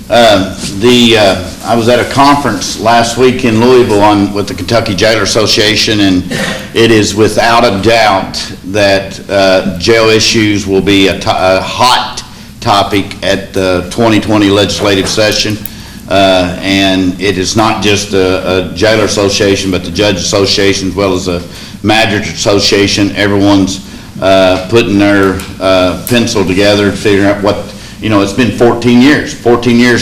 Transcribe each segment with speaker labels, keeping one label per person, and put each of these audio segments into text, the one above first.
Speaker 1: I was at a conference last week in Louisville with the Kentucky Jailer Association, and it is without a doubt that jail issues will be a hot topic at the 2020 legislative session. And it is not just a Jailer Association, but the Judge Association as well as the Magistrate Association. Everyone's putting their pencil together, figuring out what, it's been 14 years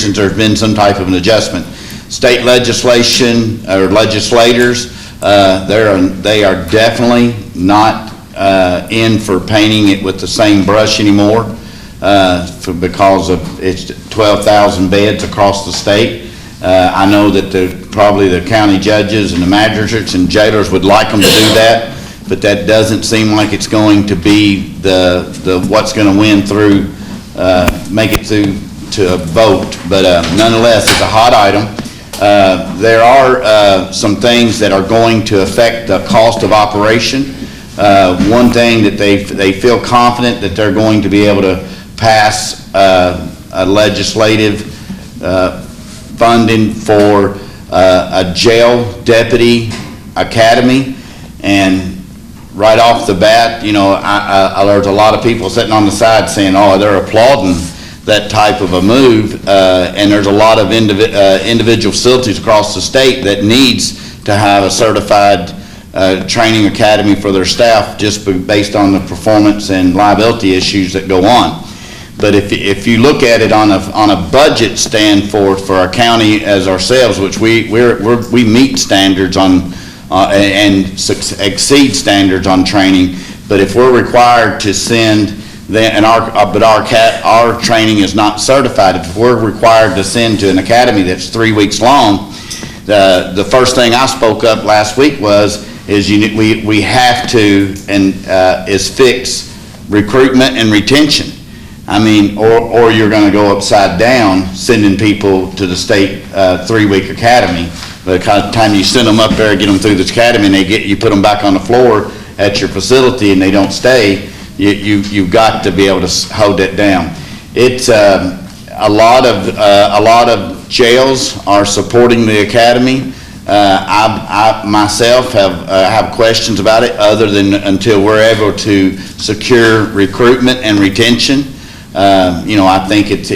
Speaker 1: since there's been some type of an adjustment. State legislation or legislators, they are definitely not in for painting it with the same brush anymore because of it's 12,000 beds across the state. I know that probably the county judges and the magistrates and jailers would like them to do that, but that doesn't seem like it's going to be the what's going to win through, make it through to a vote. But nonetheless, it's a hot item. There are some things that are going to affect the cost of operation. One thing that they feel confident that they're going to be able to pass a legislative funding for a jail deputy academy, and right off the bat, there's a lot of people sitting on the side saying, oh, they're applauding that type of a move, and there's a lot of individual facilities across the state that needs to have a certified training academy for their staff just based on the performance and liability issues that go on. But if you look at it on a budget stand for our county as ourselves, which we meet standards on and exceed standards on training, but if we're required to send our training is not certified. If we're required to send to an academy that's 3 weeks long, the first thing I spoke up last week is we have to fix recruitment and retention. I mean, or you're going to go upside down sending people to the state 3-week academy. By the time you send them up there, get them through this academy, and you put them back on the floor at your facility, and they don't stay. You've got to be able to hold that down. It's a lot of jails are supporting the academy. I myself have questions about it, other than until we're able to secure recruitment and retention. I think that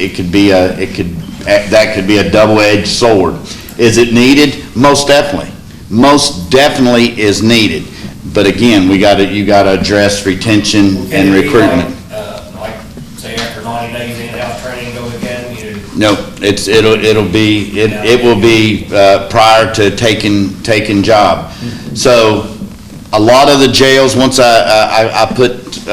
Speaker 1: could be a double-edged sword. Is it needed? Most definitely. Most definitely is needed. But again, you got to address retention and recruitment.
Speaker 2: Like say after 90 days in-house training, go again.
Speaker 1: No, it will be prior to taking job. So a lot of the jails, once I put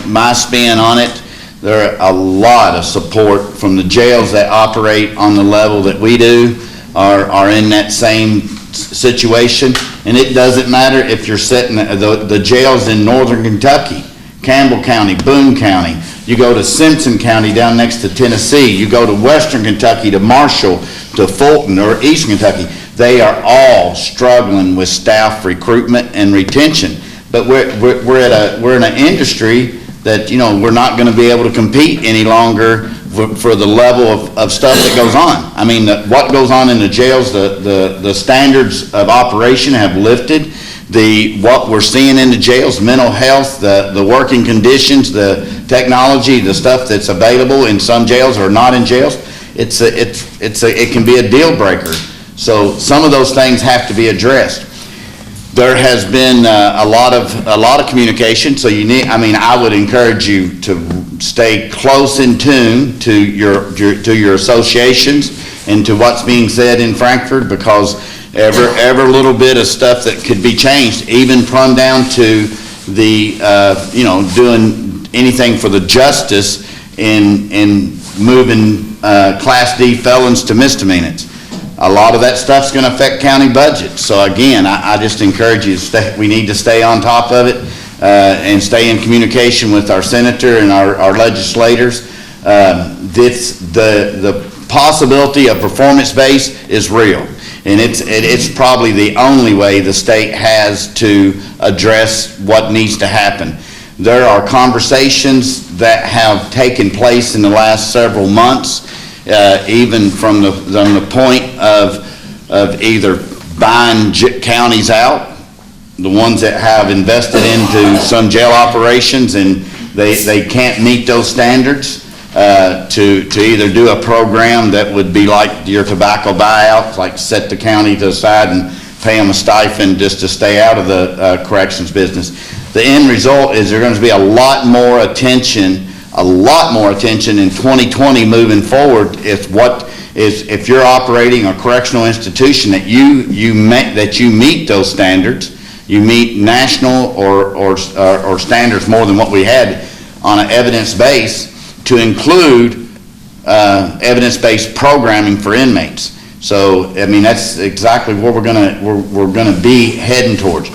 Speaker 1: my spin on it, there are a lot of support from the jails that operate on the level that we do are in that same situation. And it doesn't matter if you're sitting the jails in northern Kentucky, Campbell County, Boone County. You go to Simpson County down next to Tennessee. You go to western Kentucky, to Marshall, to Fulton, or eastern Kentucky. They are all struggling with staff recruitment and retention. But we're in an industry that we're not going to be able to compete any longer for the level of stuff that goes on. I mean, what goes on in the jails, the standards of operation have lifted. What we're seeing in the jails, mental health, the working conditions, the technology, the stuff that's available in some jails or not in jails, it can be a deal breaker. So some of those things have to be addressed. There has been a lot of communication. So I would encourage you to stay close in tune to your associations and to what's being said in Frankfort, because every little bit of stuff that could be changed, even from down to the doing anything for the justice in moving Class D felons to misdemeanors. A lot of that stuff's going to affect county budgets. So again, I just encourage you to we need to stay on top of it and stay in communication with our senator and our legislators. The possibility of performance-based is real, and it's probably the only way the state has to address what needs to happen. There are conversations that have taken place in the last several months even from the point of either buying counties out, the ones that have invested into some jail operations and they can't meet those standards, to either do a program that would be like your tobacco buyout, like set the county to the side and pay them a stipend just to stay out of the corrections business. The end result is there's going to be a lot more attention in 2020 moving forward if you're operating a correctional institution that you meet those standards, you meet national or standards more than what we had on an evidence base, to include evidence-based programming for inmates. So, I mean, that's exactly where we're gonna be heading towards.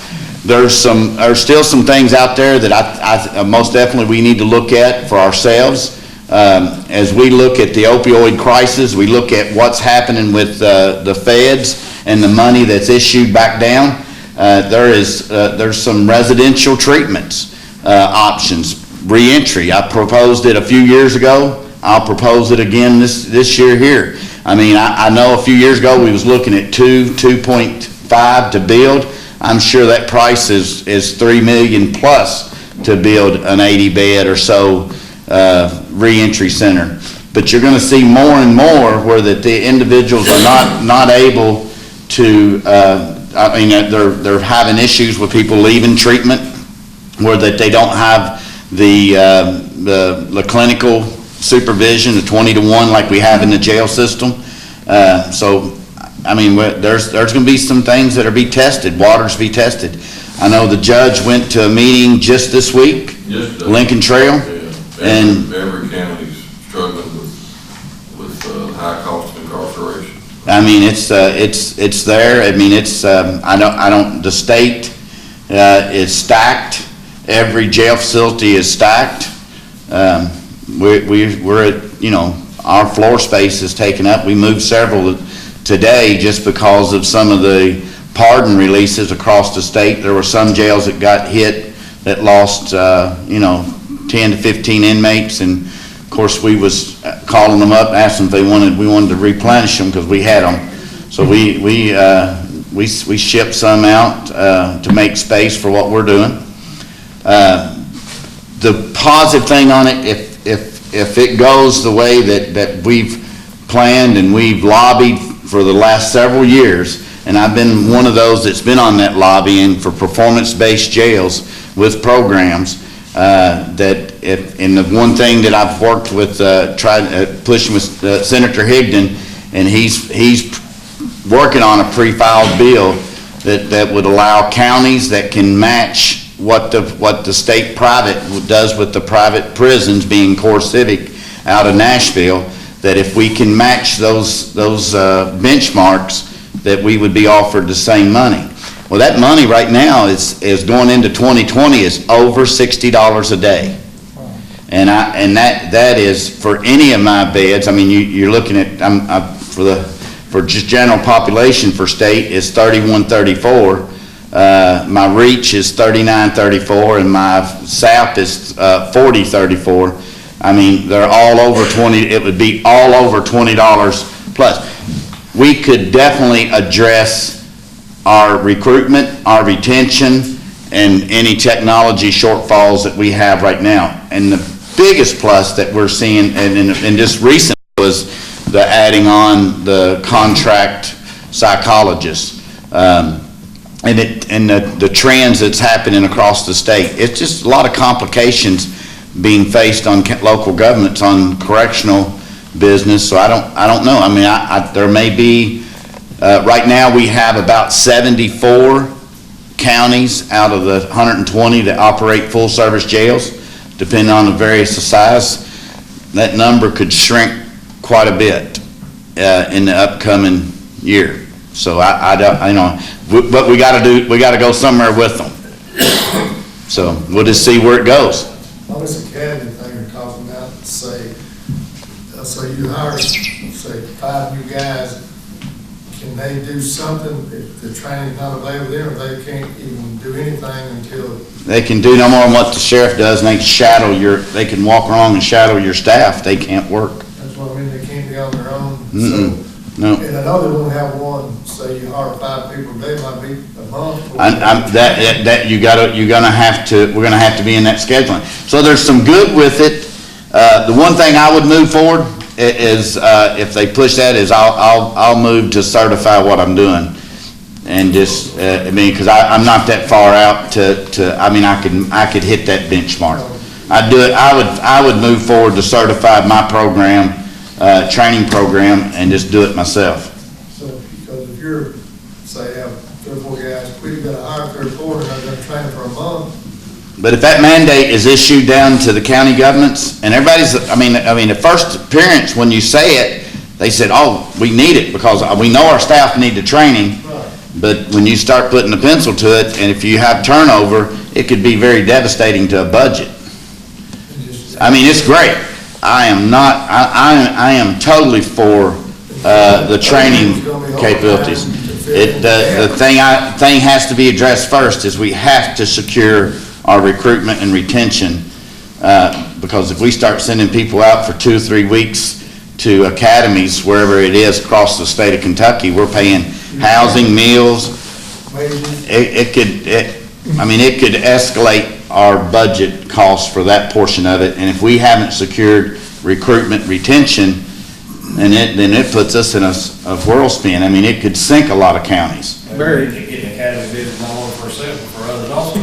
Speaker 1: There's still some things out there that I most definitely we need to look at for ourselves. As we look at the opioid crisis, we look at what's happening with the feds and the money that's issued back down. There's some residential treatments options. Reentry, I proposed it a few years ago. I'll propose it again this year here. I mean, I know a few years ago we was looking at 2.5 to build. I'm sure that price is $3 million plus to build an 80-bed or so reentry center. But you're going to see more and more where that the individuals are not able to. I mean, they're having issues with people leaving treatment, where that they don't have the clinical supervision, the 20-to-1 like we have in the jail system. So, I mean, there's going to be some things that are be tested, waters be tested. I know the judge went to a meeting just this week, Lincoln Trail.
Speaker 3: Yeah, and every county's struggling with high cost of incarceration.
Speaker 1: I mean, it's there. I mean, the state is stacked. Every jail facility is stacked. We're at, our floor space is taken up. We moved several today just because of some of the pardon releases across the state. There were some jails that got hit that lost, 10 to 15 inmates, and of course we was calling them up, asking if we wanted to replenish them because we had them. So we shipped some out to make space for what we're doing. The positive thing on it, if it goes the way that we've planned and we've lobbied for the last several years, and I've been one of those that's been on that lobbying for performance-based jails with programs, and the one thing that I've worked with, pushing with Senator Higdon, and he's working on a pre-filed bill that would allow counties that can match what the state private does with the private prisons, being Core Civic out of Nashville, that if we can match those benchmarks, that we would be offered the same money. Well, that money right now is going into 2020 is over $60 a day. And that is for any of my beds. I mean, you're looking at, for just general population for state is 3134. My reach is 3934, and my SAP is 4034. I mean, they're all over 20. It would be all over $20 plus. We could definitely address our recruitment, our retention, and any technology shortfalls that we have right now. And the biggest plus that we're seeing, and just recently, was the adding on the contract psychologists. And the trends that's happening across the state. It's just a lot of complications being faced on local governments on correctional business. So I don't know. I mean, there may be, right now we have about 74 counties out of the 120 that operate full service jails, depending on the various size. That number could shrink quite a bit in the upcoming year. So but we got to go somewhere with them. So we'll just see where it goes.
Speaker 4: What is the academy thing you're talking about? Say you hire, say 5 new guys, can they do something if the training's not available there, or they can't even do anything until? They
Speaker 1: can do no more than what the sheriff does, and they can walk around and shadow your staff. They can't work.
Speaker 4: That's that's what I mean, they can't be on their own,
Speaker 1: Mm-mm.
Speaker 4: so.
Speaker 1: No.
Speaker 4: And I know they won't have one, say you hire 5 people, they might be a month.
Speaker 1: We're gonna have to be in that scheduling. So there's some good with it. The one thing I would move forward is, if they push that, is I'll move to certify what I'm doing. And just, I mean, cause I'm not that far out to, I mean, I could hit that benchmark. I'd do it, I would move forward to certify my program, training program, and just do it myself.
Speaker 4: So, because if you're, say, have 3 or 4 guys, we gotta hire 3 or 4, and they're gonna train for a month.
Speaker 1: But if that mandate is issued down to the county governments, and everybody's, I mean, the first appearance, when you say it, they said, oh, we need it, because we know our staff need the training.
Speaker 4: Right.
Speaker 1: But when you start putting the pencil to it, and if you have turnover, it could be very devastating to a budget. I mean, it's great. I am totally for, the training capabilities. The thing has to be addressed first is we have to secure our recruitment and retention, because if we start sending people out for 2 or 3 weeks to academies, wherever it is across the state of Kentucky, we're paying housing, meals. It could escalate our budget costs for that portion of it, and if we haven't secured recruitment retention, then it puts us in a whirlspin. I mean, it could sink a lot of counties.
Speaker 2: Very. To get an academy visit on for self for others also.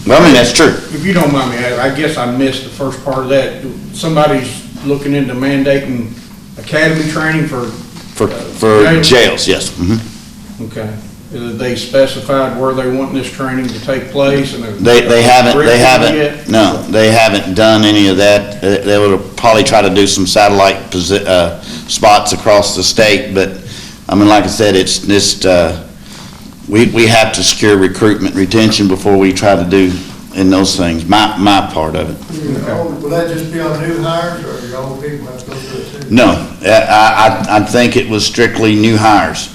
Speaker 1: Well, I mean, that's true.
Speaker 5: If you don't mind me, I guess I missed the first part of that. Somebody's looking into mandating academy training for
Speaker 1: Jails, yes.
Speaker 5: Okay. They specified where they want this training to take place, and
Speaker 1: They haven't
Speaker 5: yet?
Speaker 1: No, they haven't done any of that. They will probably try to do some satellite spots across the state, but, I mean, like I said, it's just, we have to secure recruitment retention before we try to do in those things, my part of it.
Speaker 4: Will that just be on new hires, or your old people have to go through it too?
Speaker 1: No, I think it was strictly new hires.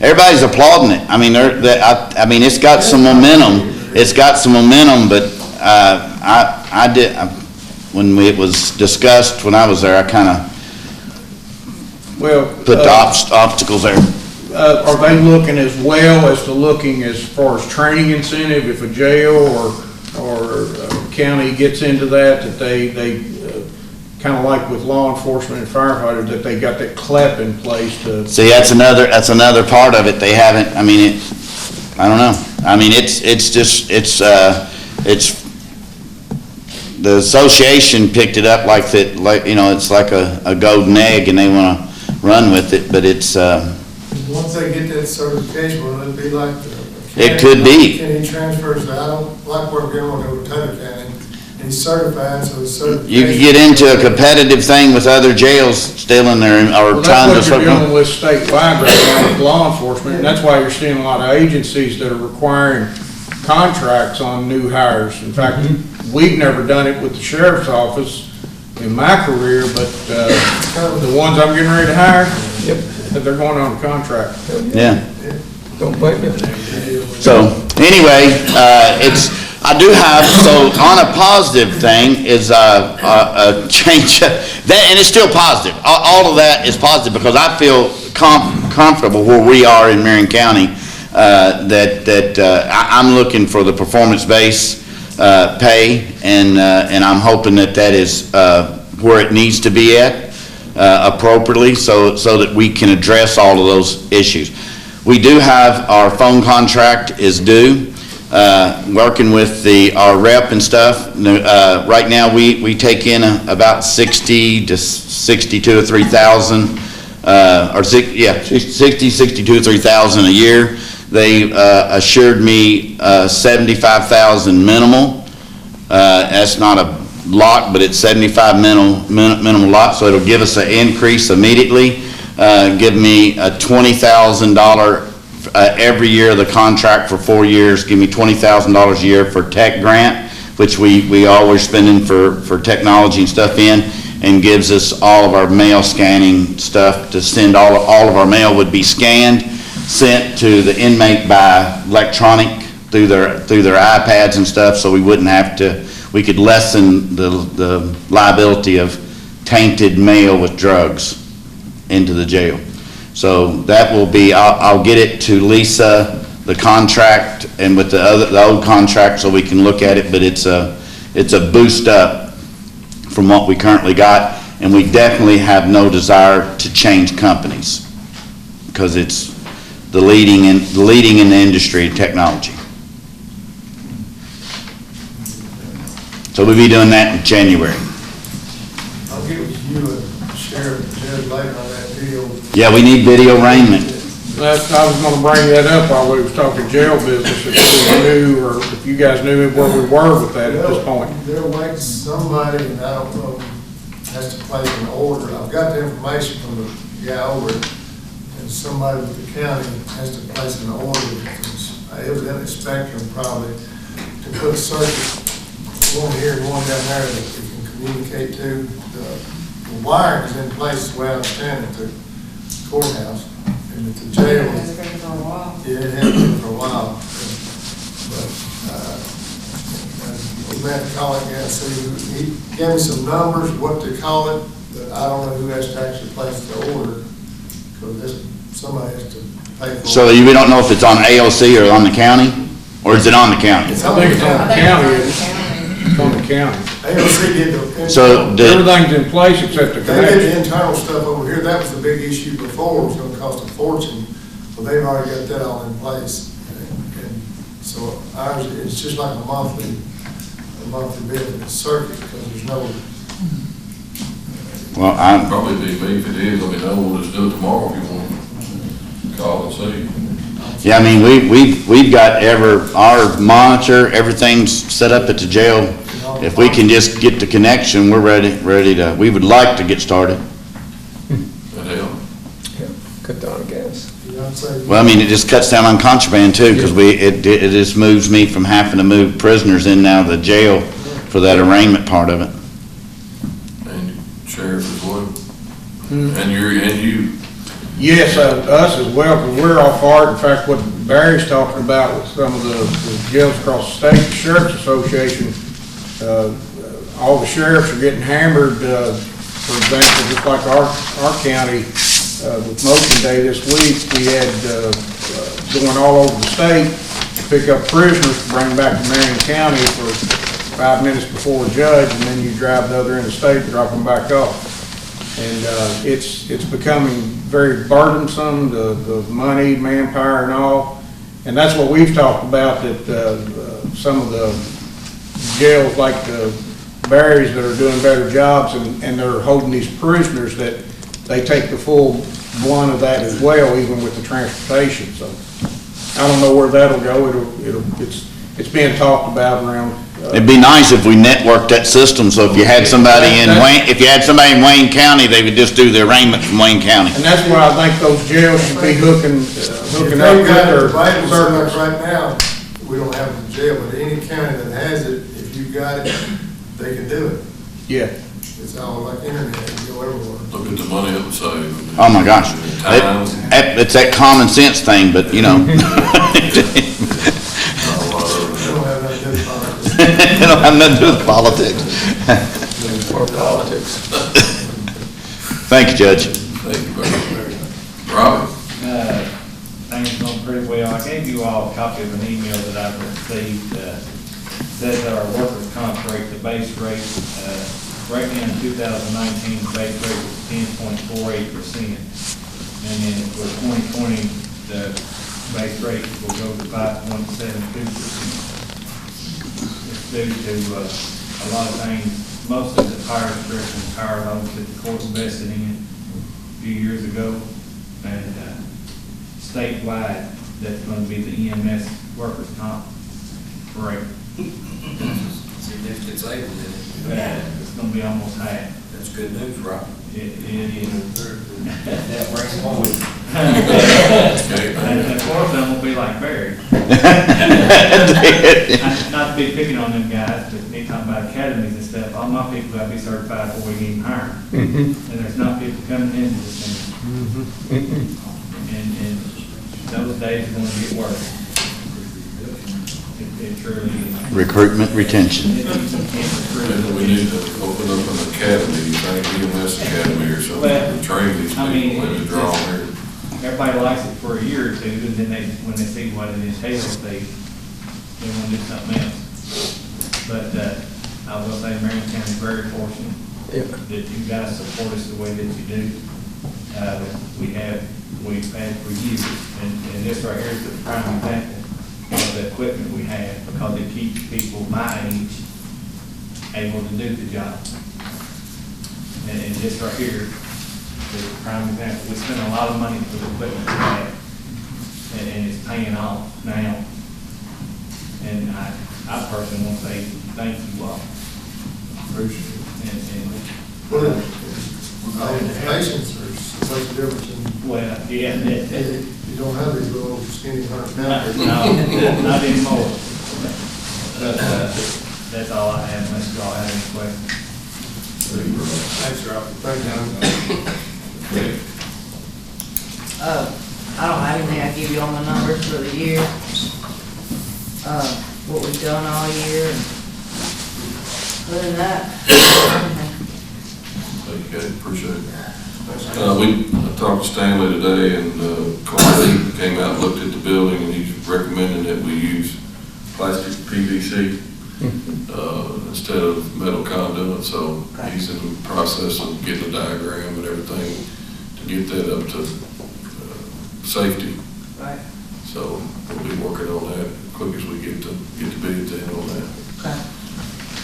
Speaker 1: Everybody's applauding it. I mean, I mean, it's got some momentum. It's got some momentum, but when it was discussed when I was there, I kind of put the obstacles there.
Speaker 5: Are they looking as well as looking as far as training incentive, if a jail or a county gets into that they kind of like with law enforcement and firefighters, that they got that CLEP in place to...
Speaker 1: See, that's another part of it. They haven't, I mean, I don't know. I mean, it's the association picked it up like that, like, you know, it's like a golden egg, and they want to run with it, but it's,
Speaker 4: Once they get that certification, will it be like
Speaker 1: it could be.
Speaker 4: Can he transfers, I don't like where we're going over Taylor County, and he's certified, so his certification.
Speaker 1: You could get into a competitive thing with other jails still in there, or trying to...
Speaker 5: That's what you're dealing with statewide right now with law enforcement, and that's why you're seeing a lot of agencies that are requiring contracts on new hires. In fact, we've never done it with the sheriff's office in my career, but the ones I'm getting ready to hire, that they're going on a contract.
Speaker 1: Yeah.
Speaker 6: Don't blame me.
Speaker 1: So, anyway, I do have, so on a positive thing is a change, that, and it's still positive. All of that is positive, because I feel comfortable where we are in Marion County, I'm looking for the performance-based pay, and I'm hoping that is where it needs to be at appropriately, so that we can address all of those issues. We do have, our phone contract is due, working with our rep and stuff. Right now, we take in about 60 to 62 or 3,000, 62 or 3,000 a year. They assured me 75,000 minimal. That's not a lot, but it's 75 minimal lot, so it'll give us an increase immediately. Give me a $20,000 every year of the contract for 4 years. Give me $20,000 a year for tech grant, which we always spending for technology and stuff in, and gives us all of our mail scanning stuff to send. All of our mail would be scanned, sent to the inmate by electronic through their iPads and stuff, so we wouldn't have to. We could lessen the liability of tainted mail with drugs into the jail. So that will be, I'll get it to Lisa, the contract, and with the old contract, so we can look at it, but it's a boost up from what we currently got, and we definitely have no desire to change companies, because it's the leading in the industry of technology. So we'll be doing that in January.
Speaker 4: I'll get with you and Sheriff and Judge later on that deal.
Speaker 1: Yeah, we need video arraignment.
Speaker 5: I was gonna bring that up while we was talking jail business, if we knew, or if you guys knew where we were with that at this point.
Speaker 4: They're waiting somebody, and I don't know, has to place an order. I've got the information from the guy over it, and somebody with the county has to place an order. Evidently Spectrum probably, to put a circuit, one here and one down there that we can communicate to. The wiring is in place, the way I understand it, the courthouse. And at the jail.
Speaker 6: It has been for a while.
Speaker 4: Yeah, it has been for a while. But, we had to call it, yeah, so he gave me some numbers, what to call it, but I don't know who has to actually place the order, because somebody has to pay for it.
Speaker 1: So we don't know if it's on AOC or on the county, or is it on the county?
Speaker 4: It's
Speaker 5: I
Speaker 4: on
Speaker 5: think
Speaker 4: the
Speaker 5: it's on the
Speaker 4: county.
Speaker 5: county, it's on the county.
Speaker 4: AOC did the.
Speaker 1: So
Speaker 5: Everything's in place except the
Speaker 4: They did
Speaker 5: connection.
Speaker 4: the internal stuff over here, that was the big issue before, it was gonna cost a fortune, well, they've already got that all in place. And so ours, it's just like a monthly bill, it's circuit, because there's no,
Speaker 1: Well,
Speaker 3: Probably be me if it is, let me know, we'll just do it tomorrow if you want to call and see.
Speaker 1: yeah, I mean, we've got our monitor, everything's set up at the jail. If we can just get the connection, we're ready to, we would like to get started.
Speaker 3: That help?
Speaker 7: Cut down on gas.
Speaker 4: you know what I'm saying?
Speaker 1: Well, I mean, it just cuts down on contraband too, because it just moves me from having to move prisoners in now the jail for that arraignment part of it.
Speaker 3: And sheriff as well? And you,
Speaker 5: Yes, us as well, because we're all for it. In fact, what Barry's talking about with some of the jails across the state, the Sheriff's Association, all the sheriffs are getting hammered, for example, just like our county, with motion day this week, we had, going all over the state to pick up prisoners to bring back to Marion County for 5 minutes before a judge, and then you drive the other end of the state and drop them back off. And, it's becoming very burdensome, the money, manpower and all. And that's what we've talked about, that, some of the jails like the Barry's that are doing better jobs and they're holding these prisoners, that they take the full blunt of that as well, even with the transportation. So I don't know where that'll go. It's being talked about around.
Speaker 1: It'd be nice if we networked that system, so if you had somebody in Wayne County, they would just do the arraignment from Wayne County.
Speaker 5: And that's why I think those jails should be hooking
Speaker 4: If
Speaker 5: up
Speaker 4: they've
Speaker 5: with
Speaker 4: got
Speaker 5: their
Speaker 4: it available somewhere
Speaker 5: servers.
Speaker 4: right now, we don't have it in jail, but any county that has it, if you've got it, they can do it.
Speaker 5: Yeah.
Speaker 4: It's all like internet, you go everywhere.
Speaker 3: look at the money it would save.
Speaker 1: Oh, my gosh.
Speaker 3: Time.
Speaker 1: It's that common sense thing, but, you know.
Speaker 3: Not a lot of
Speaker 4: They don't have nothing to do with
Speaker 1: It don't have nothing to do with
Speaker 4: politics.
Speaker 1: politics.
Speaker 7: Or politics.
Speaker 1: Thank you, Judge.
Speaker 3: Thank you, Barry. Robert?
Speaker 2: Things going pretty well. I gave you all a copy of an email that I've received, says that our workers' comp rate, the base rate, right now in 2019, the base rate was 10.48%. And then for 2020, the base rate will go to 5.72%. It's due to a lot of things, most of the power discretion, power loads that the court invested in a few years ago. And statewide, that's going to be the EMS workers' comp rate.
Speaker 8: Significant savings in it.
Speaker 2: It's going to be almost half.
Speaker 8: That's good news, right?
Speaker 2: It is.
Speaker 8: That brings forward.
Speaker 2: And of course, them will be like Barry. Not to be picking on them guys, but they talking about academies and stuff. All my people got to be certified before we even hire them. And there's not people coming into this thing. And those days are going to get worse. It truly is.
Speaker 1: Recruitment, retention.
Speaker 2: You can't recruit.
Speaker 3: And we need to open up an academy, like EMS academy or something,
Speaker 2: Well,
Speaker 3: to train these
Speaker 2: I mean,
Speaker 3: people, maybe draw them here.
Speaker 2: Everybody likes it for a year or two, and then when they see what it entails, they want to do something else. But, I will say Marion County is very fortunate
Speaker 7: Yeah.
Speaker 2: that you guys support us the way that you do. We've had for years, and this right here is the prime example of the equipment we have, because it keeps people my age able to do the job. And this right here is a prime example. We spend a lot of money for the equipment we have, and it's paying off now. And I personally want to say thank you all.
Speaker 3: Appreciate it.
Speaker 4: Patience, there's such a difference in,
Speaker 2: Well, yeah, that,
Speaker 4: you don't have these little skinny hundred
Speaker 2: no,
Speaker 4: pounders.
Speaker 2: not anymore. But, that's all I have, unless y'all have any questions.
Speaker 4: Thanks, Rob. Thank you.
Speaker 6: I don't have anything. I give you all my numbers for the year, what we've done all year. And other than that,
Speaker 3: Thank you, Kate, appreciate it. I talked to Stanley today, and Corey came out and looked at the building, and he's recommending that we use plastic PVC instead of metal conduit, so he's in the process of getting a diagram and everything to get that up to safety.
Speaker 6: right?
Speaker 3: So we'll be working on that as quick as we get the bids in on that.
Speaker 6: Okay.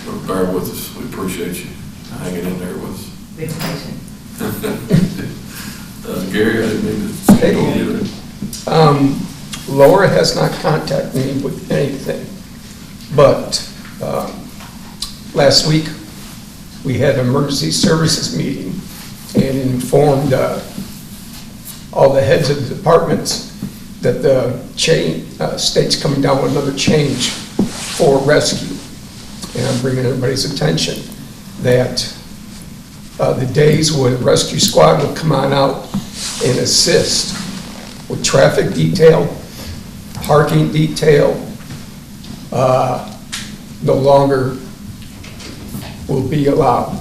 Speaker 3: But bear with us, we appreciate you hanging in there with us.
Speaker 6: Big patient.
Speaker 3: Gary, I didn't mean to skip over you.
Speaker 7: Laura has not contacted me with anything, but last week, we had an emergency services meeting and informed all the heads of the departments that the state's coming down with another change for rescue. And I'm bringing everybody's attention that the days where the rescue squad will come on out and assist with traffic detail, parking detail, no longer will be allowed.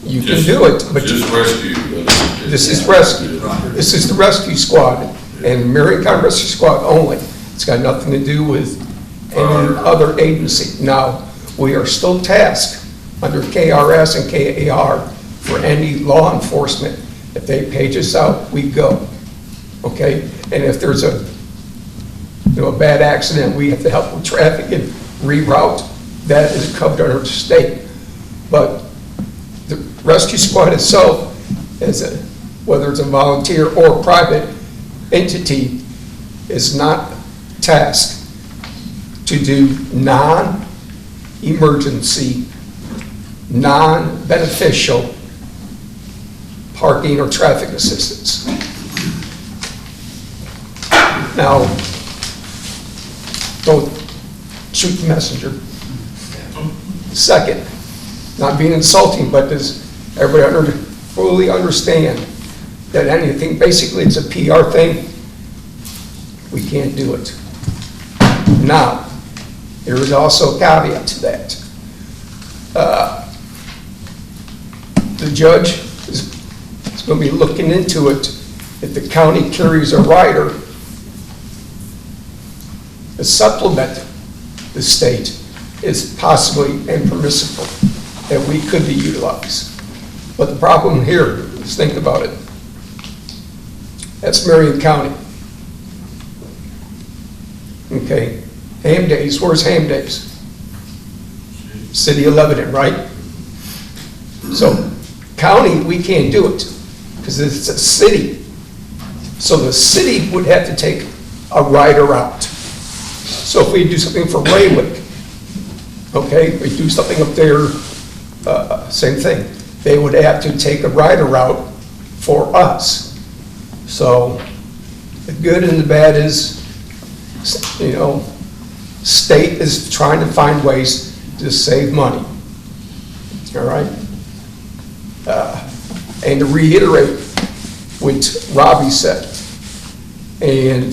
Speaker 7: You can do it, but
Speaker 3: Just rescue.
Speaker 7: this is rescue. This is the rescue squad, and Marion County Rescue Squad only. It's got nothing to do with any other agency. Now, we are still tasked under KRS and KAR for any law enforcement. If they page us out, we go, okay? And if there's a bad accident, we have to help with traffic and reroute, that is covered under the state. But the rescue squad itself, whether it's a volunteer or private entity, is not tasked to do non-emergency, non-beneficial parking or traffic assistance. Now, don't shoot the messenger. Second, not being insulting, but does everybody fully understand that anything, basically it's a PR thing, we can't do it. Now, there is also a caveat to that. The judge is going to be looking into it if the county carries a rider to supplement the state is possibly impermissible, that we could be utilized. But the problem here is, think about it. That's Marion County. Okay, Ham Days, where's Ham Days? City of Lebanon, right? So, county, we can't do it, because it's a city. So the city would have to take a rider out. So if we do something for Raywick, okay, we do something up there, same thing. They would have to take a rider out for us. So the good and the bad is, state is trying to find ways to save money. All right? And to reiterate what Robbie said, and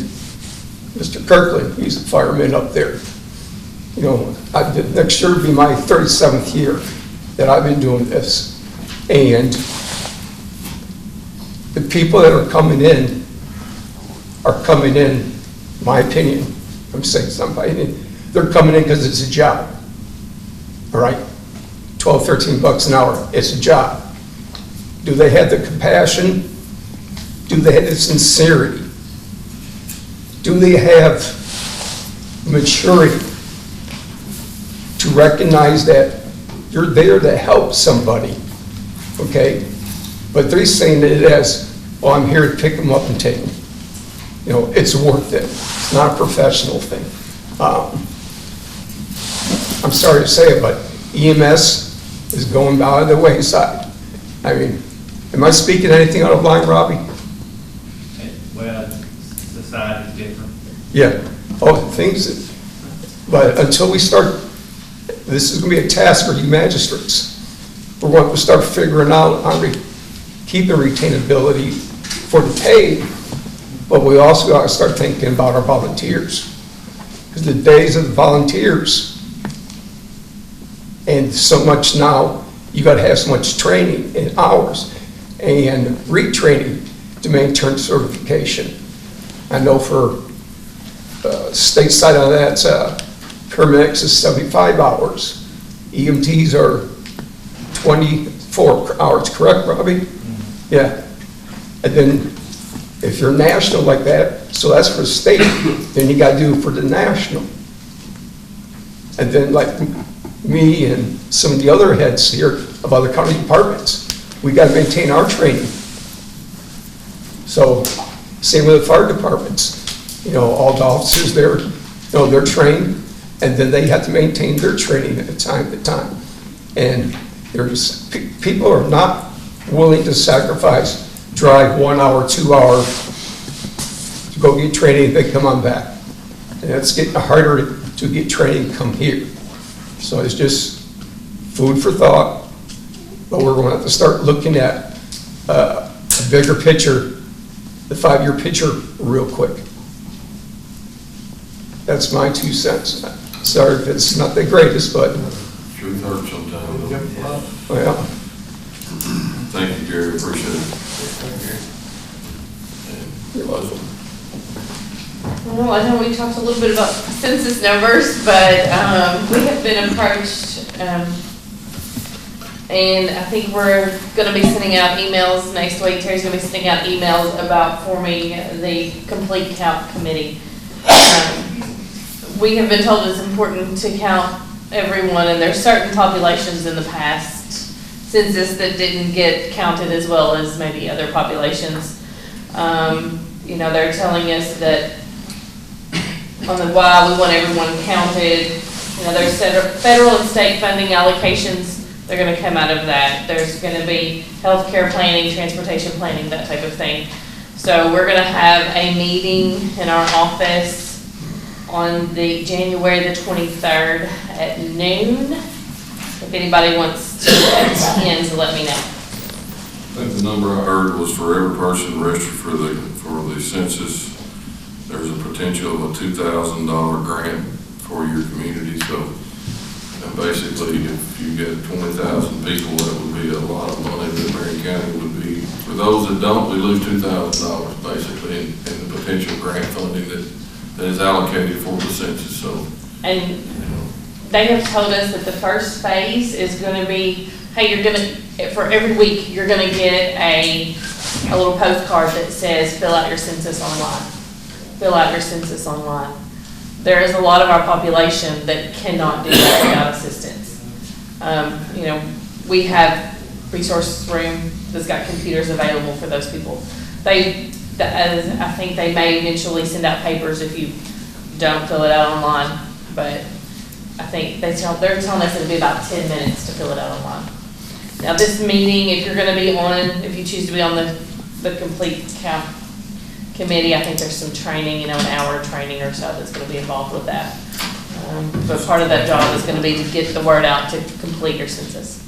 Speaker 7: Mr. Kirkland, he's a fireman up there. You know, next year will be my 37th year that I've been doing this. And the people that are coming in, my opinion, I'm saying somebody, they're coming in because it's a job. All right? 12, 13 bucks an hour, it's a job. Do they have the compassion? Do they have the sincerity? Do they have maturity to recognize that you're there to help somebody, okay? But they're saying it as, well, I'm here to pick them up and take them. You know, it's a work thing. It's not a professional thing. I'm sorry to say it, but EMS is going by the wayside. I mean, am I speaking anything out of line, Robbie?
Speaker 2: Well, society's different.
Speaker 7: Yeah. Oh, things, but until we start, this is gonna be a task for you magistrates. We're going to start figuring out how to keep the retainability for the pay, but we also gotta start thinking about our volunteers. Because the days of the volunteers, and so much now, you gotta have so much training and hours and retraining to maintain certification. I know for state side on that, paramedics is 75 hours. EMTs are 24 hours, correct, Robbie? Yeah. And then if you're national like that, so that's for state, then you gotta do it for the national. And then like me and some of the other heads here of other county departments, we gotta maintain our training. So, same with the fire departments. You know, all the officers there, you know, they're trained, and then they have to maintain their training at time to time. And there's, people are not willing to sacrifice, drive 1 hour, 2 hours to go get training, they come on back. And it's getting harder to get training come here. So it's just food for thought, but we're going to have to start looking at a bigger picture, the 5-year picture real quick. That's my 2 cents. Sorry if it's not the greatest, but,
Speaker 3: Truth hurts sometimes.
Speaker 7: well,
Speaker 3: Thank you, Gary, appreciate it.
Speaker 7: you're welcome.
Speaker 6: Well, I know we talked a little bit about census numbers, but we have been approached, and I think we're going to be sending out emails next week. Terry's going to be sending out emails about forming the complete count committee. We have been told it's important to count everyone, and there's certain populations in the past census that didn't get counted as well as maybe other populations. You know, they're telling us that on the why we want everyone counted. You know, there's federal and state funding allocations. They're going to come out of that. There's going to be healthcare planning, transportation planning, that type of thing. So we're going to have a meeting in our office on the January the 23rd at noon. If anybody wants to attend, let me know.
Speaker 3: I think the number I heard was for every person registered for the census, there's a potential of a $2,000 grant for your community. So basically, if you get 20,000 people, that would be a lot of money that Marion County would be. For those that don't, we lose $2,000 basically in the potential grant funding that is allocated for the census. So,
Speaker 6: and they have told us that the first phase is going to be, hey, you're going to, for every week, you're going to get a little postcard that says, fill out your census online. Fill out your census online. There is a lot of our population that cannot do that without assistance. You know, we have resource room that's got computers available for those people. I think they may eventually send out papers if you don't fill it out online, but I think they're telling us it'll be about 10 minutes to fill it out online. Now this meeting, if you're gonna be on, if you choose to be on the complete count committee, I think there's some training, you know, an hour of training or so that's gonna be involved with that. But part of that job is gonna be to get the word out to complete your census.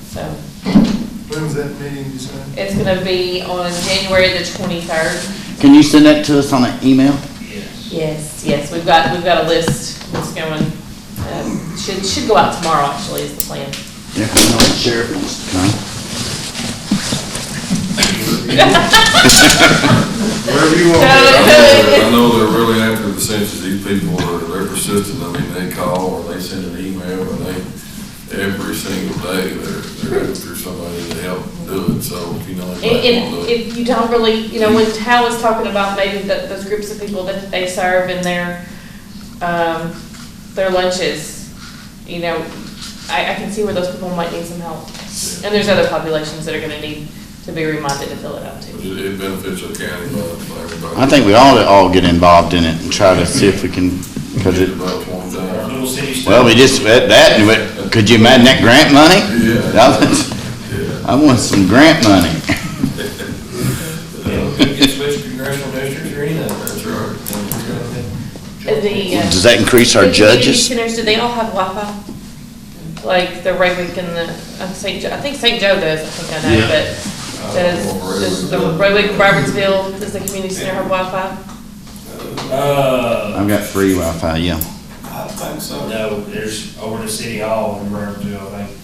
Speaker 6: So.
Speaker 4: When's that meeting, you said?
Speaker 6: It's gonna be on January the 23rd.
Speaker 1: Can you send that to us on an email?
Speaker 2: Yes.
Speaker 6: Yes, yes, we've got a list that's going, should go out tomorrow, actually, is the plan.
Speaker 1: Yeah, I know the sheriff wants to come.
Speaker 5: Wherever you want.
Speaker 3: I know they're really after the census. These people they're persistent. I mean, they call or they send an email, and every single day, they're after somebody to help do it. So if you know anybody
Speaker 6: And
Speaker 3: will do it.
Speaker 6: if you don't really, you know, when Hal was talking about maybe those groups of people that they serve in their lunches, you know, I can see where those people might need some help. And there's other populations that are gonna need to be reminded to fill it out too.
Speaker 3: It benefits our county, but everybody.
Speaker 1: I think we ought to all get involved in it and try to see if we can, because
Speaker 3: It's
Speaker 1: it,
Speaker 3: about 20,000.
Speaker 8: Little city.
Speaker 1: well, we just, could you imagine that grant money?
Speaker 3: Yeah.
Speaker 1: I want some grant money.
Speaker 8: Get switched to congressional districts or anything.
Speaker 3: That's right.
Speaker 1: Does that increase our
Speaker 6: The community
Speaker 1: judges?
Speaker 6: centers, do they all have Wi-Fi? Like the Raywick and the, I think St. Joe does, I think I know, but does the Raywick, Robertsville, does the community center have Wi-Fi?
Speaker 1: I've got free Wi-Fi, yeah.
Speaker 8: I think so. No, there's over the city hall in Burnsville, I think.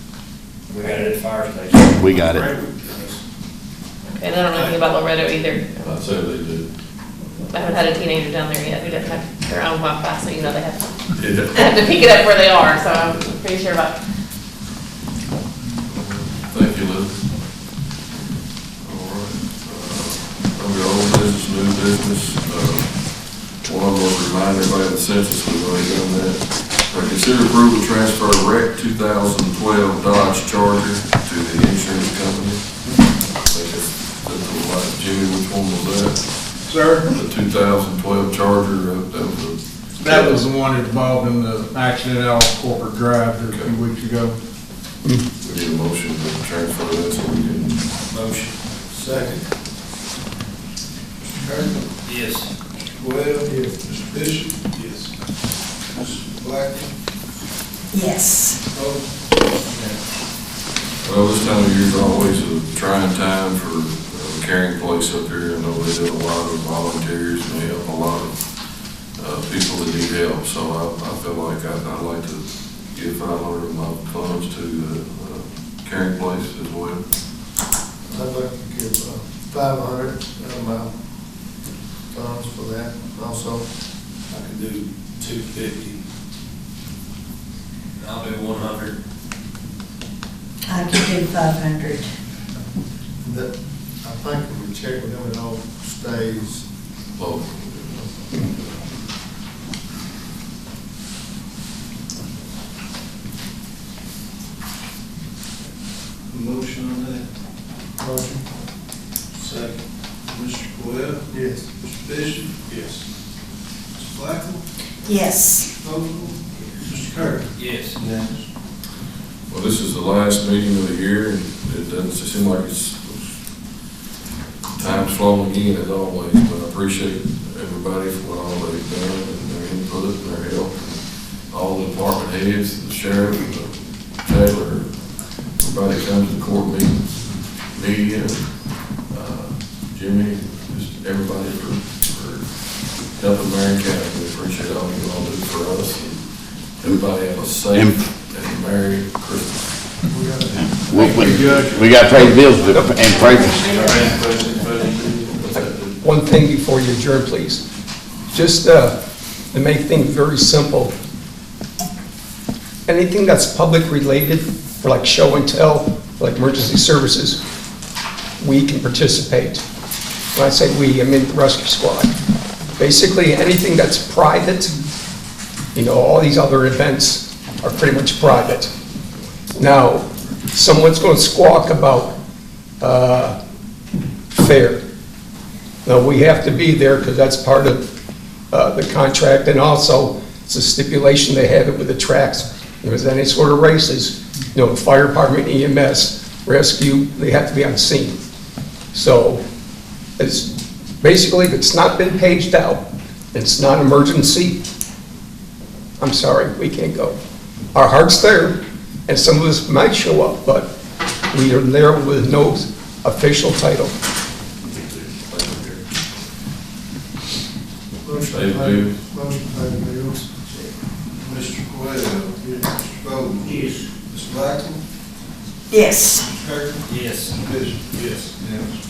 Speaker 8: We got it at the fire station.
Speaker 1: We got it.
Speaker 6: And I don't know anything about Loretto either.
Speaker 3: I'd say they do.
Speaker 6: I haven't had a teenager down there yet who doesn't have their own Wi-Fi, so you know they have
Speaker 3: Yeah.
Speaker 6: to pick it up where they are, so I'm pretty sure about.
Speaker 3: Thank you, Liz. All right. Under old business, new business, one of them was remind everybody of the census, we've already done that. Consider approval to transfer Rec 2012 Dodge Charger to the insurance company. I think that's Jimmy, which one was that?
Speaker 5: Sir?
Speaker 3: The 2012 Charger,
Speaker 5: That was the one involved in the accident out on Corporate Drive a few weeks ago.
Speaker 3: we need a motion to transfer that so we can.
Speaker 8: Motion.
Speaker 4: Second. Mr. Kirkland?
Speaker 8: Yes.
Speaker 4: Mr. Webb? Yes. Mr. Bishop? Yes. Mr. Blackman?
Speaker 9: Yes.
Speaker 3: Well, this time of year is always a trying time for the carrying place up here. I know they do a lot of volunteers and they help a lot of people that need help. So I feel like I'd like to give $500 of my funds to the carrying place as well.
Speaker 4: I'd like to give 500 of my funds for that also.
Speaker 8: I can do 250. I'll do 100.
Speaker 9: I can do 500.
Speaker 4: That, I think if we check with them, it all stays.
Speaker 3: Well,
Speaker 4: Motion on that? Motion. Second. Mr. Webb? Yes. Mr. Bishop? Yes. Mr. Blackman?
Speaker 9: Yes.
Speaker 4: Mr. Kirk?
Speaker 8: Yes.
Speaker 4: Yes.
Speaker 3: well, this is the last meeting of the year and it doesn't seem like time's flowing again as always, but I appreciate everybody for what all they've done and their input and their help. All the department heads, the sheriff, the jailer, everybody comes to the court meetings, media, Jimmy, just everybody for helping Marion County. We appreciate all you all do for us. And everybody have a safe and Merry Christmas.
Speaker 1: We got to pay the bills and pray for.
Speaker 7: One thing before you adjourn, please. Just to make things very simple, anything that's public related, for like show and tell, like emergency services, we can participate. When I say we, I mean the rescue squad. Basically, anything that's private, you know, all these other events are pretty much private. Now, someone's going to squawk about fair. Now, we have to be there because that's part of the contract, and also it's a stipulation they have it with the tracks. If there's any sort of races, you know, fire department, EMS, rescue, they have to be on scene. So it's basically, if it's not been paged out, it's not an emergency, I'm sorry, we can't go. Our heart's there, and some of us might show up, but we are there with no official title.
Speaker 4: Motion
Speaker 3: Pay the
Speaker 4: to pay,
Speaker 3: bills.
Speaker 4: motion to pay the bills.
Speaker 10: Mr. Quayle. Mr. Bowles.
Speaker 8: Yes.
Speaker 10: Ms. Blackman.
Speaker 9: Yes.
Speaker 10: Mr. Kirkland.
Speaker 8: Yes.
Speaker 10: Bishop. Yes. Unanimous.